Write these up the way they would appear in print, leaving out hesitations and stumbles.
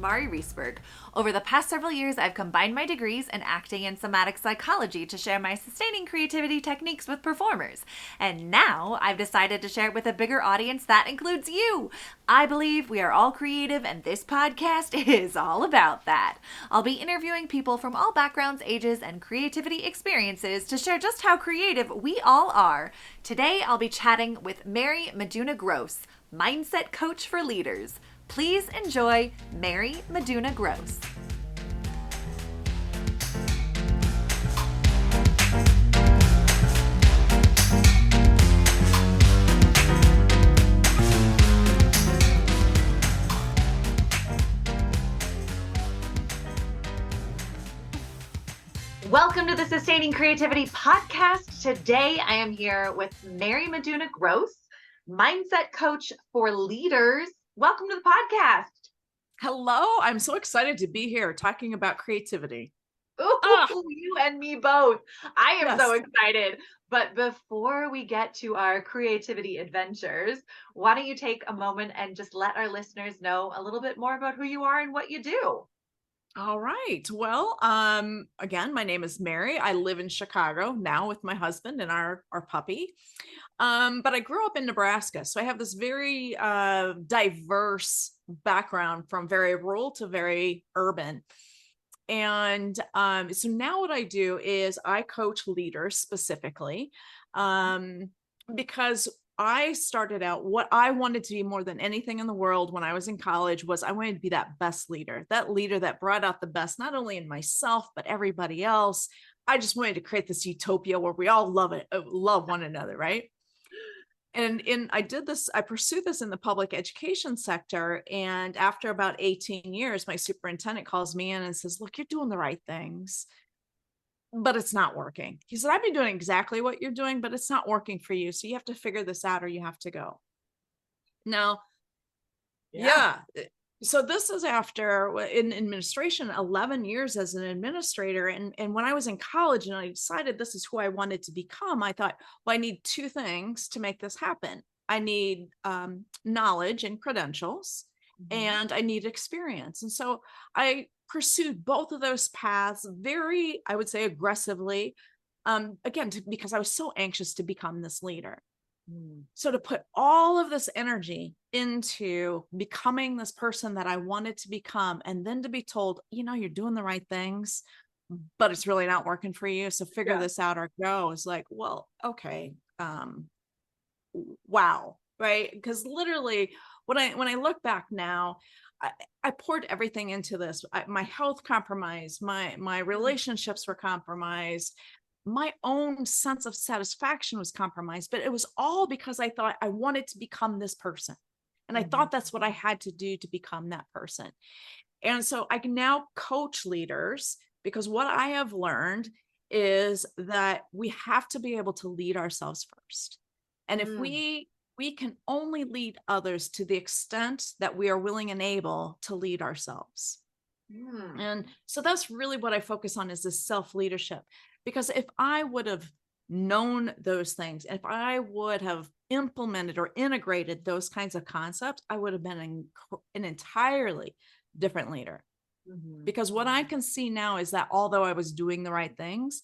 Mari Reesberg. Over the past several years, I've combined my degrees in acting and somatic psychology to share my sustaining creativity techniques with performers. And now I've decided to share it with a bigger audience that includes you. I believe we are all creative, and this podcast is all about that. I'll be interviewing people from all backgrounds, ages, and creativity experiences to share just how creative we all are. Today, I'll be chatting with Meduna-Gross, mindset coach for leaders. Please enjoy Meduna-Gross. Welcome to the Sustaining Creativity Podcast. Today, I am here with Meduna-Gross, mindset coach for leaders. Welcome to the podcast. Hello. I'm so excited to be here talking about creativity. Ooh, you and me both. I am so excited. But before we get to our creativity adventures, why don't you take a moment and just let our listeners know a little bit more about who you are and what you do? All right. Well, again, my name is Mary. I live in Chicago now with my husband and our puppy. But I grew up in Nebraska. So I have this very diverse background from very rural to very urban. And so now what I do is I coach leaders specifically because I started out what I wanted to be more than anything in the world when I was in college was I wanted to be that best leader, that leader that brought out the best, not only in myself, but everybody else. I just wanted to create this utopia where we all love one another, right? And I pursued this in the public education sector. And after about 18 years, my superintendent calls me in and says, look, you're doing the right things, but it's not working. He said, I've been doing exactly what you're doing, but it's not working for you. So you have to figure this out or you have to go. Now, yeah. So this is after in administration, 11 years as an administrator. And when I was in college and I decided this is who I wanted to become, I thought, well, I need two things to make this happen. I need knowledge and credentials, and I need experience. And so I pursued both of those paths very, I would say, aggressively, because I was so anxious to become this leader. So to put all of this energy into becoming this person that I wanted to become, and then to be told, you're doing the right things, but it's really not working for you. So figure this out or go, is like, well, okay. Wow. Right. Because literally when I look back now, I poured everything into this. My health compromised, my relationships were compromised. My own sense of satisfaction was compromised, but it was all because I thought I wanted to become this person. And I thought that's what I had to do to become that person. And so I can now coach leaders because what I have learned is that we have to be able to lead ourselves first. And if we can only lead others to the extent that we are willing and able to lead ourselves. And so that's really what I focus on, is this self-leadership. Because if I would have known those things, if I would have implemented or integrated those kinds of concepts, I would have been an entirely different leader. Because what I can see now is that although I was doing the right things,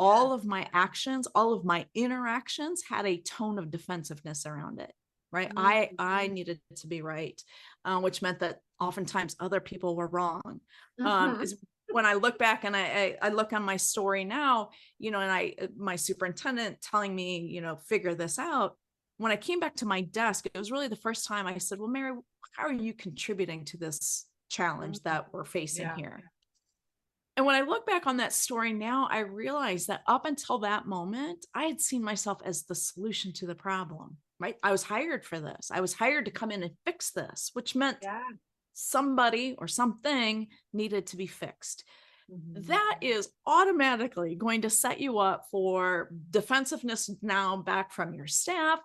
all of my actions, all of my interactions had a tone of defensiveness around it, right? I needed to be right, which meant that oftentimes other people were wrong. Is when I look back and I look on my story now, and my superintendent telling me, figure this out. When I came back to my desk, it was really the first time I said, well, Mary, how are you contributing to this challenge that we're facing here? And when I look back on that story now, I realized that up until that moment, I had seen myself as the solution to the problem, right? I was hired for this. I was hired to come in and fix this, which meant somebody or something needed to be fixed. That is automatically going to set you up for defensiveness now back from your staff.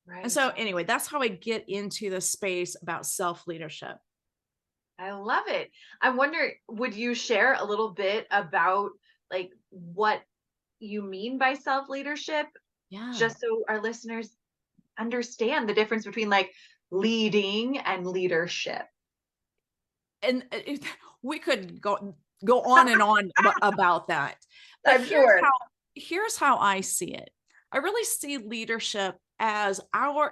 Right. And so anyway, that's how I get into the space about self-leadership. I love it. I wonder, would you share a little bit about like what you mean by self-leadership? Just so our listeners understand the difference between like leading and leadership. and we could go on and on about that. But I'm sure. here's how I see it. I really see leadership as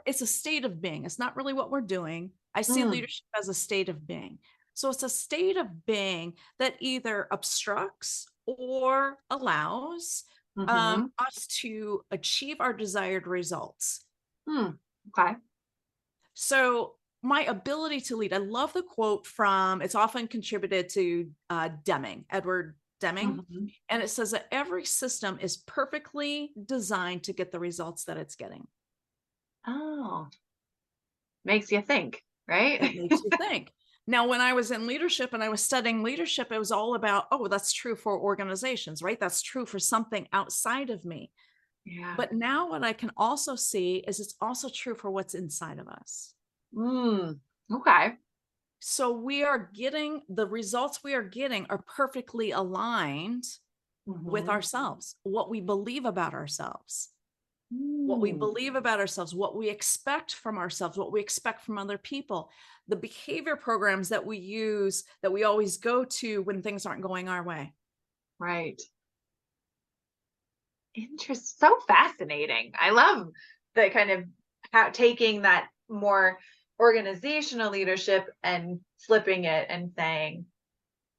it's a state of being. It's not really what we're doing. I see Mm, leadership as a state of being. So it's a state of being that either obstructs or allows mm-hmm. us to achieve our desired results. Okay. So my ability to lead, I love the quote from, it's often contributed to Edward Deming. Mm-hmm. And it says that every system is perfectly designed to get the results that it's getting. Oh, makes you think, right? It makes you think. Now, when I was in leadership and I was studying leadership, it was all about, oh, that's true for organizations, right? That's true for something outside of me. Yeah. But now what I can also see is it's also true for what's inside of us. Okay. So we are getting the results we are getting are perfectly aligned with Mm-hmm. ourselves, what we believe about ourselves, what we believe about ourselves, what we expect from ourselves, what we expect from other people, the behavior programs that we use that we always go to when things aren't going our way. Right. So fascinating. I love the kind of taking that more organizational leadership and flipping it and saying,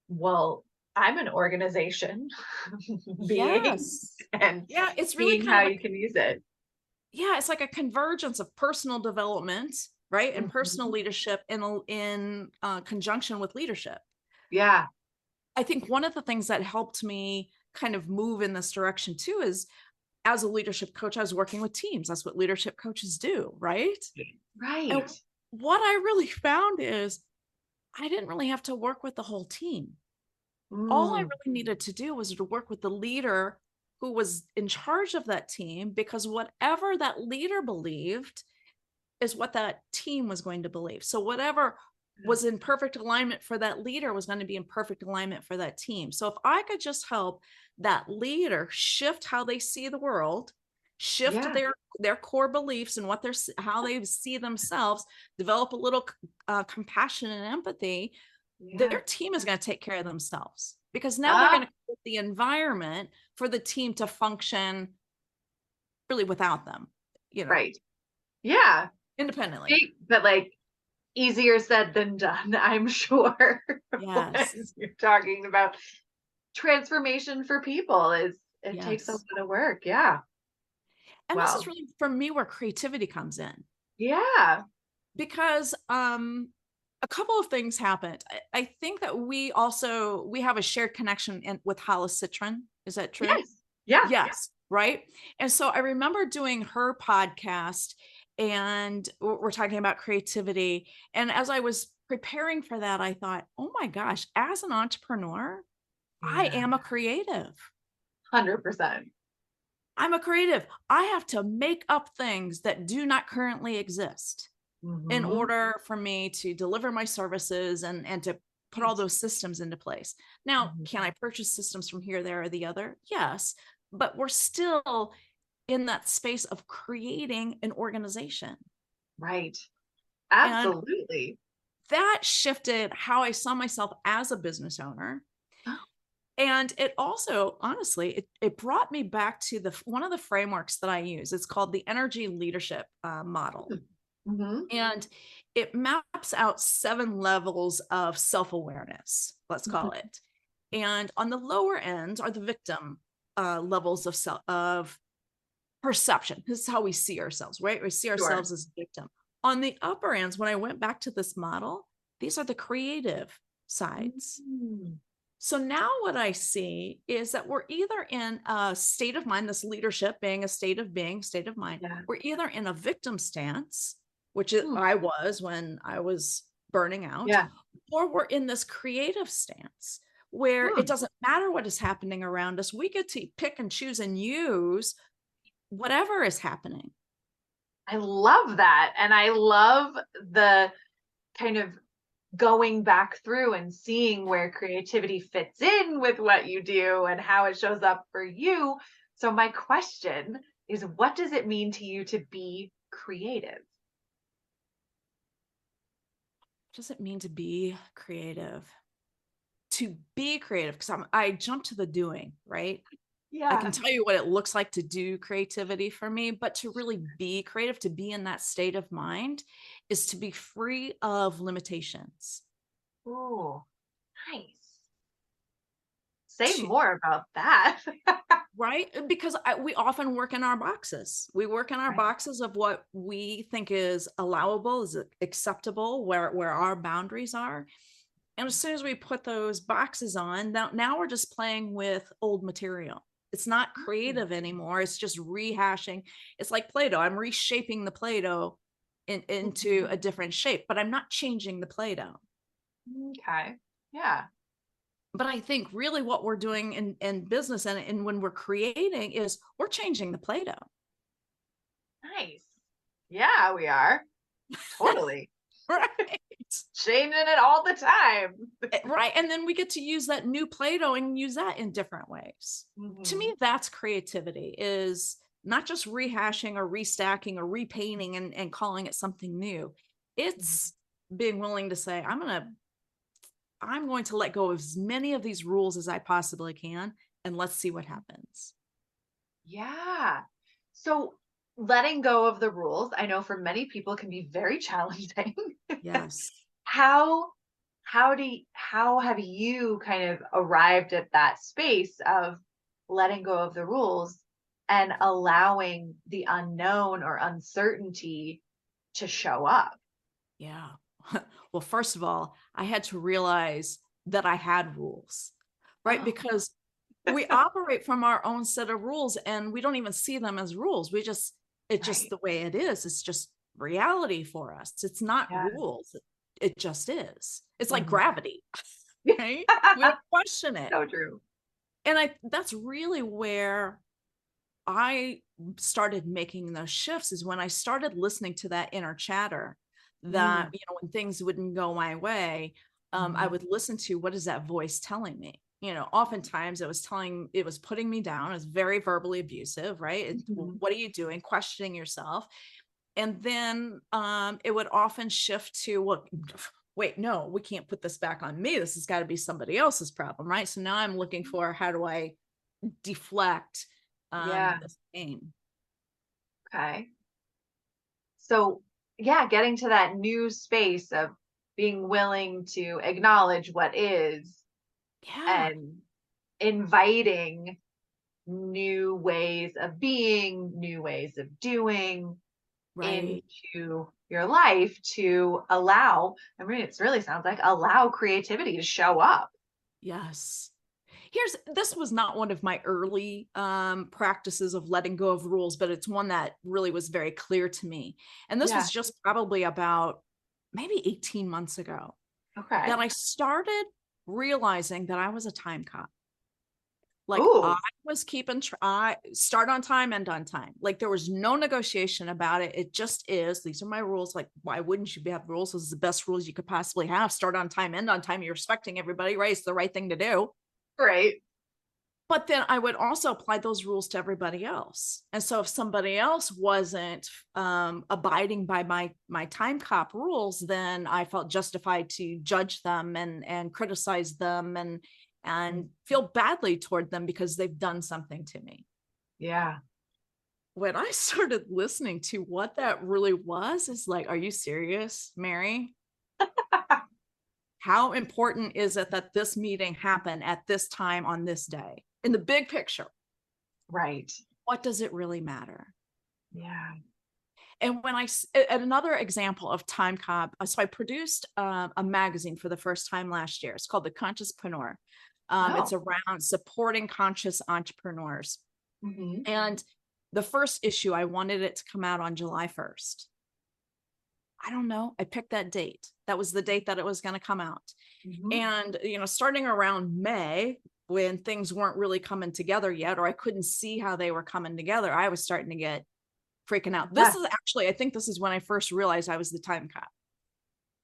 well, I'm an organization being Yes. and Yeah, it's really seeing kind how of you can use it. it's like a convergence of personal development, right? And personal Mhm. leadership in conjunction with leadership. Yeah. I think one of the things that helped me kind of move in this direction too is as a leadership coach, I was working with teams. That's what leadership coaches do, right? And Right. what I really found is I didn't really have to work with the whole team. All I Mm, really needed to do was to work with the leader who was in charge of that team, because whatever that leader believed is what that team was going to believe. So whatever was in perfect alignment for that leader was going to be in perfect alignment for that team. So if I could just help that leader shift how they see the world, shift yeah. their core beliefs and how they see themselves, develop a little compassion and empathy, Yeah. their team is going to take care of themselves, because now they're going Ah, to create the environment for the team to function really without them, right. Yeah. independently. But like easier said than done, I'm sure. When Yes. you're talking about transformation for people it takes a lot Yes. of work. Yeah. And this is Wow. really for me where creativity comes in, Yeah. because a couple of things happened. I think that we have a shared connection with Hollis Citron. Is that true? Yes. Yeah. Yes, right. And so I remember doing her podcast, and we're talking about creativity. And as I was preparing for that, I thought, oh my gosh, as an entrepreneur, I Yeah. am a creative. 100%. I'm a creative. I have to make up things that do not currently exist in Mm-hmm. order for me to deliver my services and to put all those systems into place. Now, can I purchase systems from here, there, or the other? Yes, but we're still in that space of creating an organization. Right. And Absolutely. that shifted how I saw myself as a business owner. And it also, honestly, it brought me back to one of the frameworks that I use. It's called the energy leadership model. Mm-hmm. And it maps out 7 levels of self-awareness, let's call it. And on the lower end are the victim levels of perception. This is how we see ourselves, right? We see Sure. ourselves as a victim. On the upper ends, when I went back to this model, these are the creative sides. Mm. So now what I see is that we're either in a state of mind, this leadership being a state of being, state of mind, Yeah. we're either in a victim stance, which Mm. I was when I was burning out, Yeah. or we're in this creative stance where it Mm. doesn't matter what is happening around us. We get to pick and choose and use whatever is happening. I love that. And I love the kind of going back through and seeing where creativity fits in with what you do and how it shows up for you. So my question is, what does it mean to you to be creative? does it mean to be creative? To be creative, because I jump to the doing, right? I can Yeah. tell you what it looks like to do creativity for me, but to really be creative, to be in that state of mind, is to be free of limitations. Ooh, nice. Say To, more about that. right? Because we often work in our boxes. We work in our Right. boxes of what we think is allowable, is acceptable, where our boundaries are. And as soon as we put those boxes on, now we're just playing with old material. It's not Mm, creative anymore. It's just rehashing. It's like Play-Doh. I'm reshaping the Play-Doh into mhm. a different shape, but I'm not changing the Play-Doh. Okay. Yeah. But I think really what we're doing in business and when we're creating is we're changing the Play-Doh. Nice. Yeah, we are. Totally. Right. Changing it all the time. Right. And then we get to use that new Play-Doh and use that in different ways. To Mhm, me, that's creativity, is not just rehashing or restacking or repainting and calling it something new. mhm. It's being willing to say, I'm going to let go of as many of these rules as I possibly can, and let's see what happens. Yeah. So letting go of the rules, I know for many people can be very challenging. Yes. How how have you kind of arrived at that space of letting go of the rules and allowing the unknown or uncertainty to show up? Yeah. Well, first of all, I had to realize that I had rules, right? Oh, Because we operate from our own set of rules and we don't even see them as rules. It's just right. the way it is. It's just reality for us. It's not Yeah. rules. It just is. It's like Mhm. gravity, right? We don't question it. So true. And that's really where I started making those shifts, is when I started listening to that inner chatter that, Mm, when things wouldn't go my way, I mhm, would listen to, what is that voice telling me? Oftentimes it was putting me down. It was very verbally abusive, right? mhm. What are you doing? Questioning yourself. And then it would often shift to, well, wait, no, we can't put this back on me. This has got to be somebody else's problem, right? So now I'm looking for, how do I deflect Yeah. this pain? Okay. So, yeah, getting to that new space of being willing to acknowledge what is Yeah, and inviting new ways of being, new ways of doing right. into your life to allow, I mean, it really sounds like allow creativity to show up. Yes. This was not one of my early practices of letting go of rules, but it's one that really was very clear to me. And this Yeah. was just probably about maybe 18 months ago that Okay. I started realizing that I was a time cop. Like, I Ooh, was keeping I start on time, end on time. Like, there was no negotiation about it. It just is. These are my rules. Like, why wouldn't you have rules? This is the best rules you could possibly have. Start on time, end on time. You're respecting everybody, right? It's the right thing to do. great. But then I would also apply those rules to everybody else. And so if somebody else wasn't abiding by my time cop rules, then I felt justified to judge them and criticize them and feel badly toward them because they've done something to me. Yeah. When I started listening to what that really was, is like, are you serious, Mary? How important is it that this meeting happen at this time on this day? In the big picture, Right. what does it really matter? Yeah. And at another example of time cop, so I produced a magazine for the first time last year. It's called The Consciouspreneur. It's Oh. around supporting conscious entrepreneurs. Hmm. And the first issue, I wanted it to come out on July 1st. I don't know. I picked that date. That was the date that it was going to come out. Hmm. And, starting around May, when things weren't really coming together yet, or I couldn't see how they were coming together, I was starting to get freaking out. This Yeah. is actually, I think this is when I first realized I was the time cop.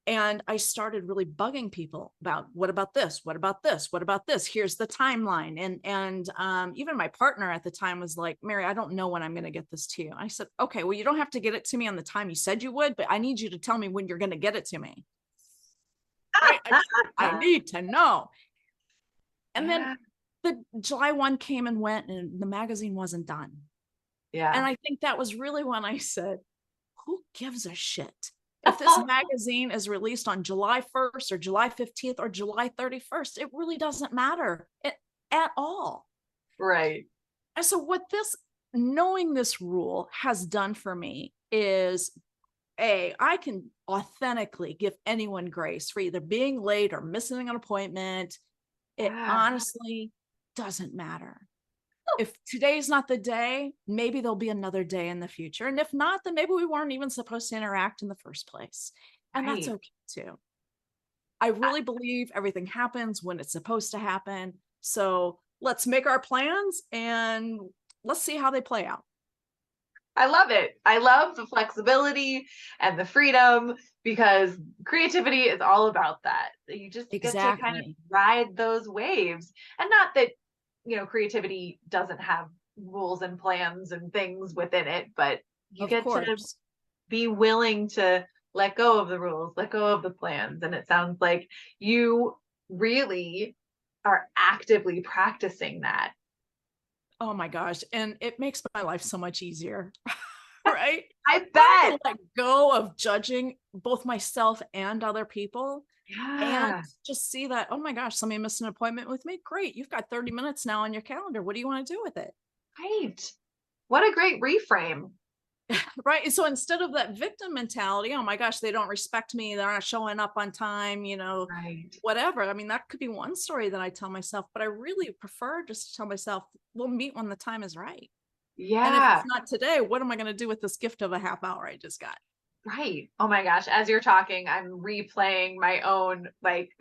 And I started really bugging people about, what about this? What about this? What about this? Here's the timeline. And even my partner at the time was like, Mary, I don't know when I'm going to get this to you. I said, okay, well, you don't have to get it to me on the time you said you would, but I need you to tell me when you're going to get it to me. right? I need to know. And then Yeah. the July 1 came and went and the magazine wasn't done. And Yeah. I think that was really when I said, who gives a shit? If this magazine is released on July 1st or July 15th or July 31st, it really doesn't matter at all. Right. And so what this, knowing this rule has done for me is I can authentically give anyone grace for either being late or missing an appointment. It Yeah. honestly doesn't matter. If today's not the day, maybe there'll be another day in the future. And if not, then maybe we weren't even supposed to interact in the first place. And that's Right. okay too. I really believe everything happens when it's supposed to happen. So let's make our plans and let's see how they play out. I love it. I love the flexibility and the freedom because creativity is all about that. You just get to kind of Exactly. ride those waves. And not that, creativity doesn't have rules and plans and things within it, but you Of get to course. be willing to let go of the rules, let go of the plans. And it sounds like you really are actively practicing that. Oh my gosh. And it makes my life so much easier. Right? I I can bet. let go of judging both myself and other people and Yeah. just see that, oh my gosh, somebody missed an appointment with me. Great. You've got 30 minutes now on your calendar. What do you want to do with it? Right. What a great reframe. Right. So instead of that victim mentality, oh my gosh, they don't respect me. They're not showing up on time, Right. whatever. I mean, that could be one story that I tell myself, but I really prefer just to tell myself, we'll meet when the time is right. And if Yeah. it's not today, what am I going to do with this gift of a half hour I just got? Right. Oh my gosh. As you're talking, I'm replaying my own like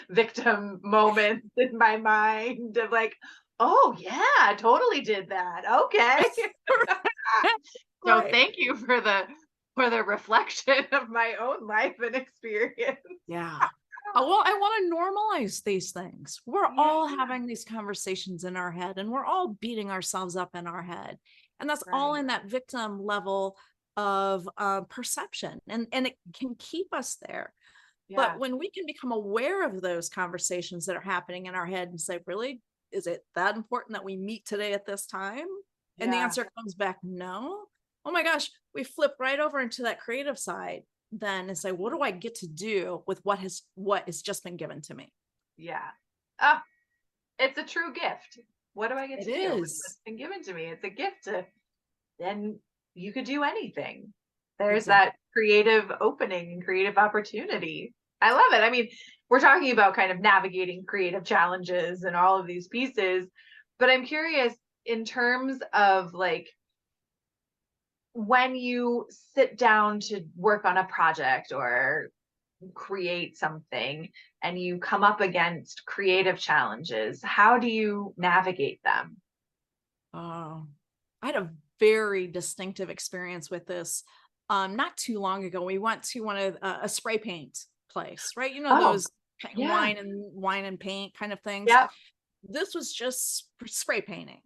victim moments in my mind of like, oh yeah, I totally did that. Okay. So Right. thank you for the reflection of my own life and experience. Yeah. Well, I want to normalize these things. We're Yeah. all having these conversations in our head and we're all beating ourselves up in our head. And that's all Right. in that victim level of perception. And it can keep us there. But Yeah. when we can become aware of those conversations that are happening in our head and say, really, is it that important that we meet today at this time? And the Yeah. answer comes back, no. Oh my gosh, we flip right over into that creative side then and say, what do I get to do with what has just been given to me? Yeah. Ah, it's a true gift. What do I get It to do with is. what's been given to me? It's a gift to then you could do anything. There's Exactly. that creative opening and creative opportunity. I love it. I mean, we're talking about kind of navigating creative challenges and all of these pieces, but I'm curious in terms of like when you sit down to work on a project or create something and you come up against creative challenges, how do you navigate them? Oh, I had a very distinctive experience with this. Not too long ago, we went to one of a spray paint place, right? Oh, Those yeah. wine and paint kind of things. Yep. This was just spray painting.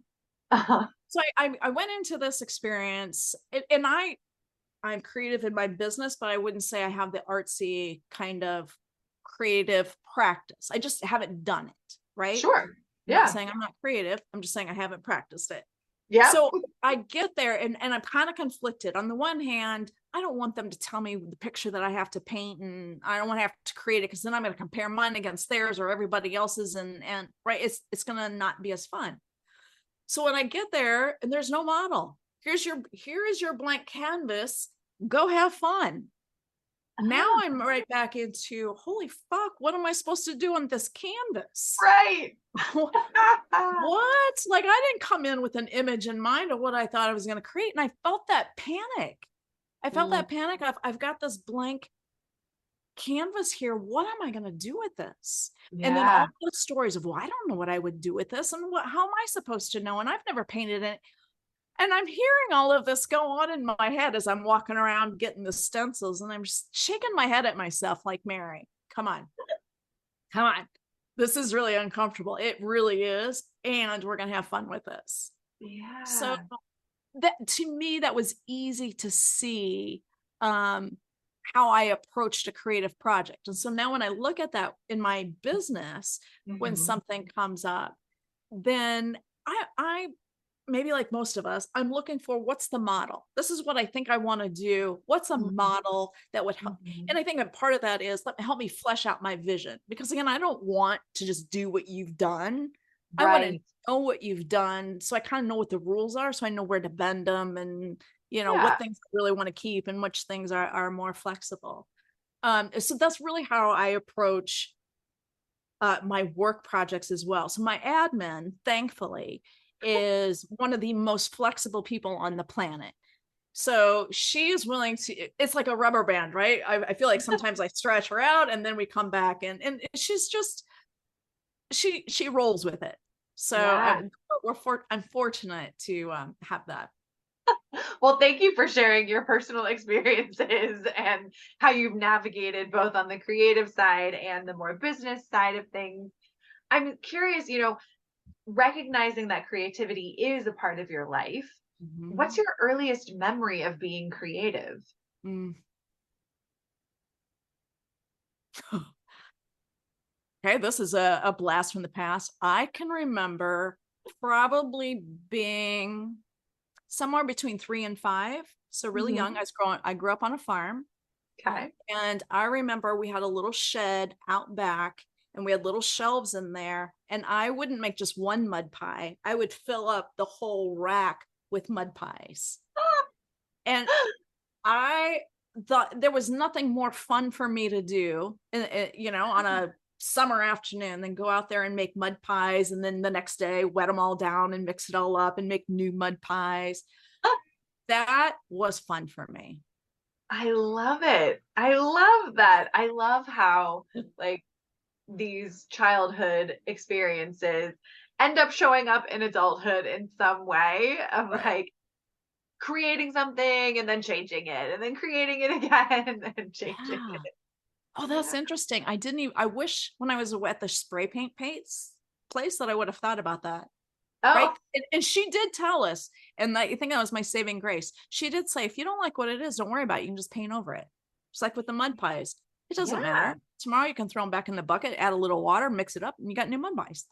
Uh-huh. So I went into this experience and I'm creative in my business, but I wouldn't say I have the artsy kind of creative practice. I just haven't done it, right? Sure. I'm not Yeah. saying I'm not creative. I'm just saying I haven't practiced it. Yep. So I get there and I'm kind of conflicted. On the one hand, I don't want them to tell me the picture that I have to paint and I don't want to have to create it because then I'm going to compare mine against theirs or everybody else's and right, it's going to not be as fun. So when I get there and there's no model, here is your blank canvas. Go have fun. Now Ah, I'm right back into holy fuck, what am I supposed to do on this canvas? right. What? Like I didn't come in with an image in mind of what I thought I was going to create. And I felt that panic. I felt Mm, that panic. I've got this blank canvas here. What am I going to do with this? And then yeah. all the stories of, well, I don't know what I would do with this. And how am I supposed to know? And I've never painted it. And I'm hearing all of this go on in my head as I'm walking around getting the stencils. And I'm just shaking my head at myself like, Mary, come on, come on. This is really uncomfortable. It really is. And we're going to have fun with this. So Yeah. that to me, that was easy to see. how I approached a creative project. And so now when I look at that in my business, when something comes up, then I maybe like most of us, I'm looking for what's the model. This is what I think I want to do. What's a model that would help? And I think that part of that is help me flesh out my vision. Because again, I don't want to just do what you've done. I want to know what you've done. So I kind of know what the rules are. So I know where to bend them and, what things I really want to keep and which things are more flexible. So that's really how I approach my work projects as well. So my admin, thankfully, is one of the most flexible people on the planet. So she is willing to, it's like a rubber band, right? I feel like sometimes I stretch her out and then we come back and she's just, she rolls with it. So I'm fortunate to have that. Well, thank you for sharing your personal experiences and how you've navigated both on the creative side and the more business side of things. I'm curious, recognizing that creativity is a part of your life. What's your earliest memory of being creative? Okay, this is a blast from the past. I can remember probably being somewhere between 3 and 5. So really young. I grew up on a farm. Okay. And I remember we had a little shed out back and we had little shelves in there. And I wouldn't make just one mud pie. I would fill up the whole rack with mud pies. And I thought there was nothing more fun for me to do, on a summer afternoon than go out there and make mud pies. And then the next day, wet them all down and mix it all up and make new mud pies. That was fun for me. I love it. I love that. I love how these childhood experiences end up showing up in adulthood in some way of creating something and then changing it and then creating it again and changing it. Oh, that's interesting. I wish when I was at the spray paint place that I would have thought about that. Oh. Right. And she did tell us, and I think that was my saving grace. She did say, if you don't like what it is, don't worry about it. You can just paint over it. Just like with the mud pies. It doesn't matter. Tomorrow you can throw them back in the bucket, add a little water, mix it up, and you got new mud pies.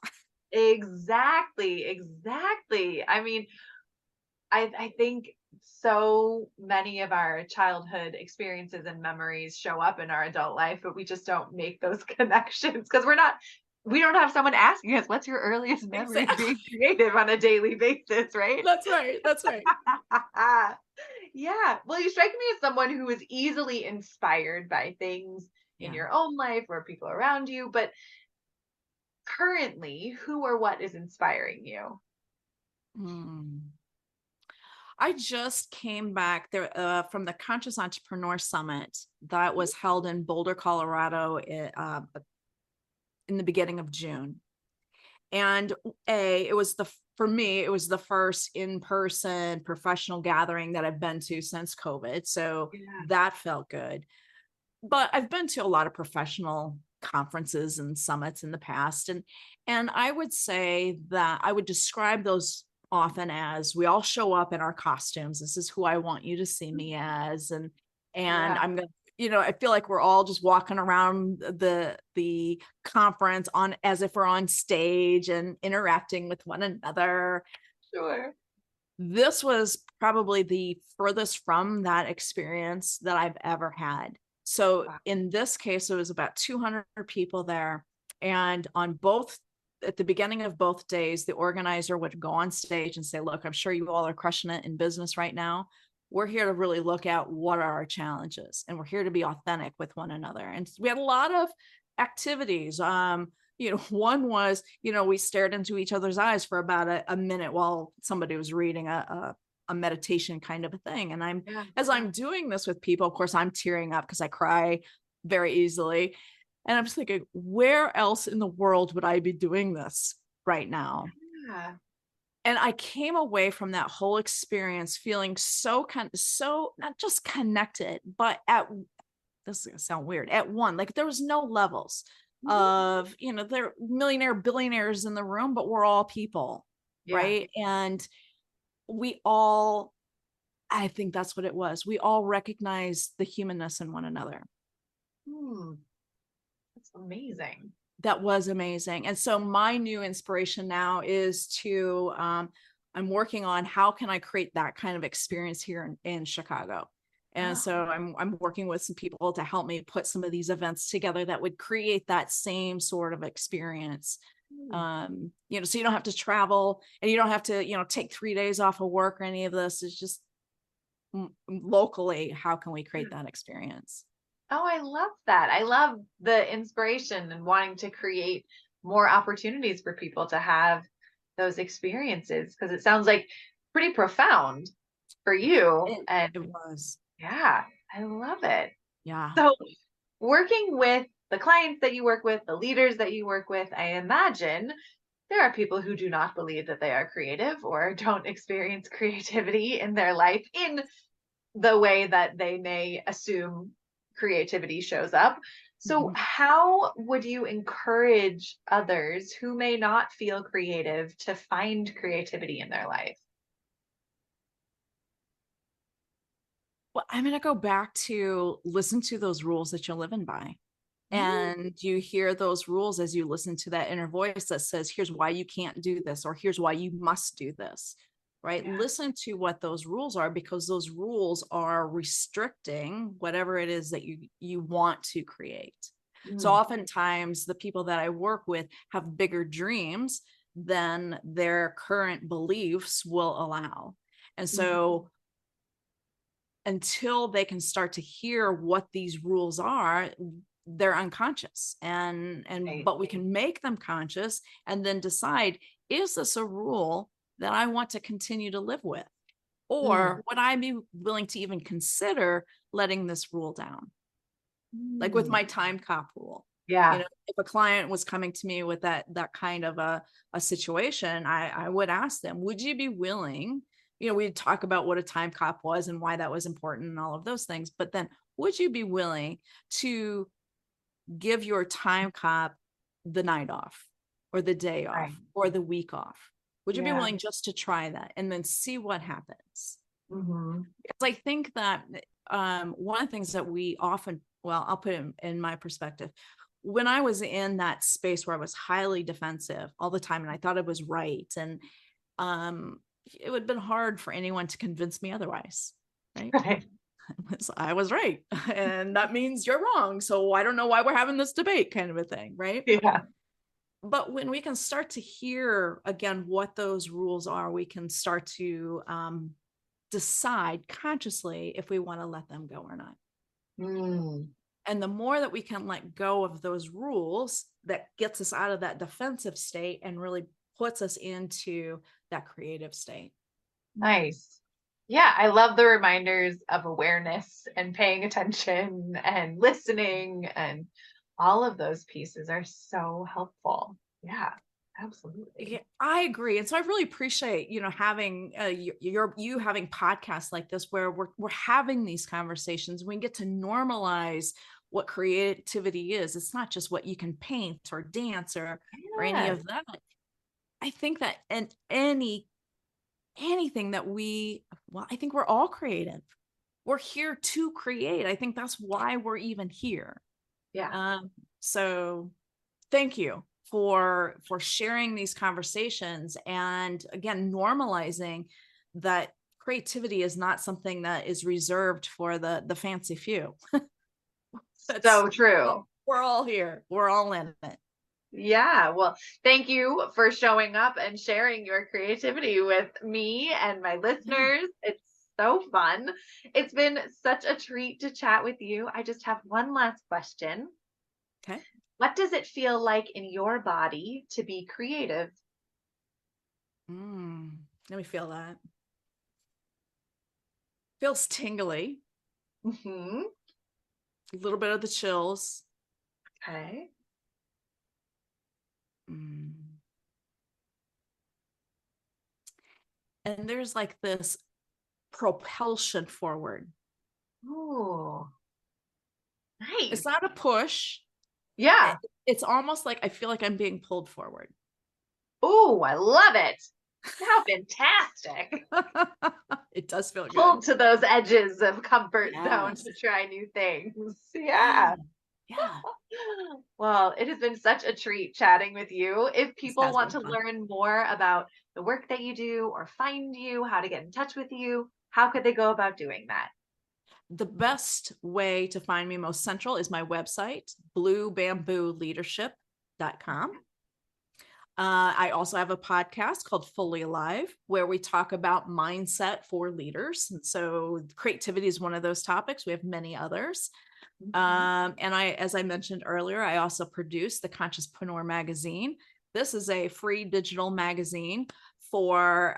Exactly. I mean, I think so many of our childhood experiences and memories show up in our adult life, but we just don't make those connections because we don't have someone asking us, what's your earliest memory of being creative on a daily basis, right? That's right. Yeah. Well, you strike me as someone who is easily inspired by things in your own life or people around you, but currently, who or what is inspiring you? I just came back there from the Conscious Entrepreneur Summit that was held in Boulder, Colorado in the beginning of June. And for me, it was the first in-person professional gathering that I've been to since COVID. So that felt good. But I've been to a lot of professional conferences and summits in the past. And I would say that I would describe those often as we all show up in our costumes. This is who I want you to see me as. And I'm going to, I feel like we're all just walking around the conference as if we're on stage and interacting with one another. Sure. This was probably the furthest from that experience that I've ever had. So in this case, it was about 200 people there. And at the beginning of both days, the organizer would go on stage and say, look, I'm sure you all are crushing it in business right now. We're here to really look at what are our challenges, and we're here to be authentic with one another. And we had a lot of activities. One was, we stared into each other's eyes for about a minute while somebody was reading a meditation kind of a thing. And as I'm doing this with people, of course, I'm tearing up because I cry very easily. And I'm just thinking, where else in the world would I be doing this right now? Yeah. And I came away from that whole experience feeling so not just connected, but this is going to sound weird, at one, like there was no levels of, there are millionaire, billionaires in the room, but we're all people. Right. And we all I think that's what it was. We all recognize the humanness in one another. That's amazing. That was amazing. And so my new inspiration now is to, I'm working on how can I create that kind of experience here in Chicago. And so I'm working with some people to help me put some of these events together that would create that same sort of experience. So you don't have to travel, and you don't have to, take 3 days off of work or any of this. It's just locally, how can we create that experience? Oh, I love that. I love the inspiration and wanting to create more opportunities for people to have those experiences, because it sounds like pretty profound for you. It was. Yeah, I love it. Yeah. So working with the clients that you work with, the leaders that you work with, I imagine there are people who do not believe that they are creative or don't experience creativity in their life in the way that they may assume creativity shows up. So how would you encourage others who may not feel creative to find creativity in their life? Well, I'm going to go back to listen to those rules that you're living by. And you hear those rules as you listen to that inner voice that says, here's why you can't do this, or here's why you must do this, right? Yeah. Listen to what those rules are, because those rules are restricting whatever it is that you want to create. So oftentimes the people that I work with have bigger dreams than their current beliefs will allow. And so until they can start to hear what these rules are, they're unconscious, but we can make them conscious and then decide, is this a rule that I want to continue to live with? Or would I be willing to even consider letting this rule down? Like with my time cop rule. Yeah. If a client was coming to me with that kind of a situation, I would ask them, would you be willing, we'd talk about what a time cop was and why that was important and all of those things. But then would you be willing to give your time cop the night off or the day off or the week off? Would you be willing just to try that and then see what happens? Because I think that one of the things that we often, I'll put it in my perspective. When I was in that space where I was highly defensive all the time and I thought it was right, and it would have been hard for anyone to convince me otherwise, right? I was right, and that means you're wrong, so I don't know why we're having this debate, kind of a thing, right? Yeah. But when we can start to hear again what those rules are, we can start to decide consciously if we want to let them go or not. And the more that we can let go of those rules, that gets us out of that defensive state and really puts us into that creative state. Nice. Yeah, I love the reminders of awareness and paying attention and listening, and all of those pieces are so helpful. Yeah, absolutely. Yeah, I agree. And so I really appreciate, having you having podcasts like this where we're having these conversations. We get to normalize what creativity is. It's not just what you can paint or dance or any of that. I think that anything that I think we're all creative. We're here to create. I think that's why we're even here. Yeah. So thank you for sharing these conversations, and again, normalizing that creativity is not something that is reserved for the fancy few. That's so true. We're all here. We're all in it. Yeah. Well, thank you for showing up and sharing your creativity with me and my listeners. It's so fun. It's been such a treat to chat with you. I just have one last question. Okay. What does it feel like in your body to be creative? Let me feel that. Feels tingly. A little bit of the chills. Okay. And there's like this propulsion forward. Oh, nice. It's not a push. Yeah. It's almost like I feel like I'm being pulled forward. Oh, I love it. How fantastic. It does feel good. Pulled to those edges of comfort zone Yes. to try new things. Yeah. Yeah. Well, it has been such a treat chatting with you. If This people has want been to fun. learn more about the work that you do or find you, how to get in touch with you, how could they go about doing that? The best way to find me most central is my website, bluebambooleadership.com. I also have a podcast called Fully Alive, where we talk about mindset for leaders. And so creativity is one of those topics. We have many others. And as I mentioned earlier, I also produce the Consciouspreneur magazine. This is a free digital magazine for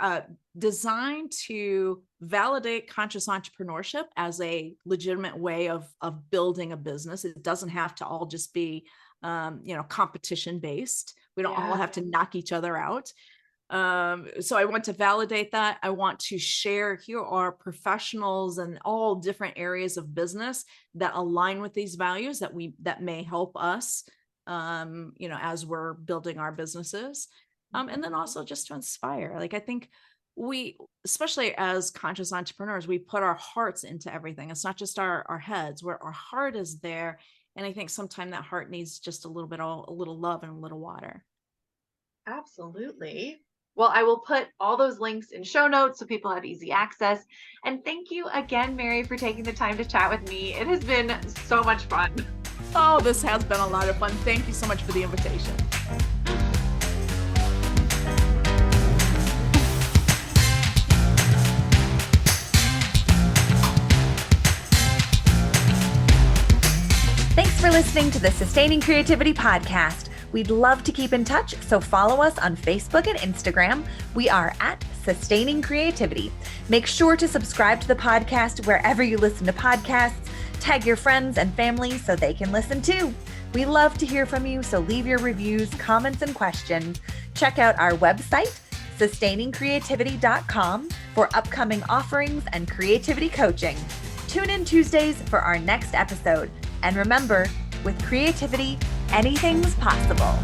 designed to validate conscious entrepreneurship as a legitimate way of building a business. It doesn't have to all just be competition based. We don't all have to knock each other out. So I want to validate that. I want to share, here are professionals in all different areas of business that align with these values that may help us, as we're building our businesses. And then also just to inspire. Like, I think we, especially as conscious entrepreneurs, we put our hearts into everything. It's not just our heads, where our heart is there. And I think sometimes that heart needs just a little love and a little water. Absolutely. Well, I will put all those links in show notes so people have easy access. And thank you again, Mary, for taking the time to chat with me. It has been so much fun. Oh, this has been a lot of fun. Thank you so much for the invitation. Thanks for listening to the Sustaining Creativity Podcast. We'd love to keep in touch, so follow us on Facebook and Instagram. We are at Sustaining Creativity. Make sure to subscribe to the podcast wherever you listen to podcasts. Tag your friends and family so they can listen too. We love to hear from you, so leave your reviews, comments, and questions. Check out our website, sustainingcreativity.com, for upcoming offerings and creativity coaching. Tune in Tuesdays for our next episode. And remember, with creativity, anything's possible.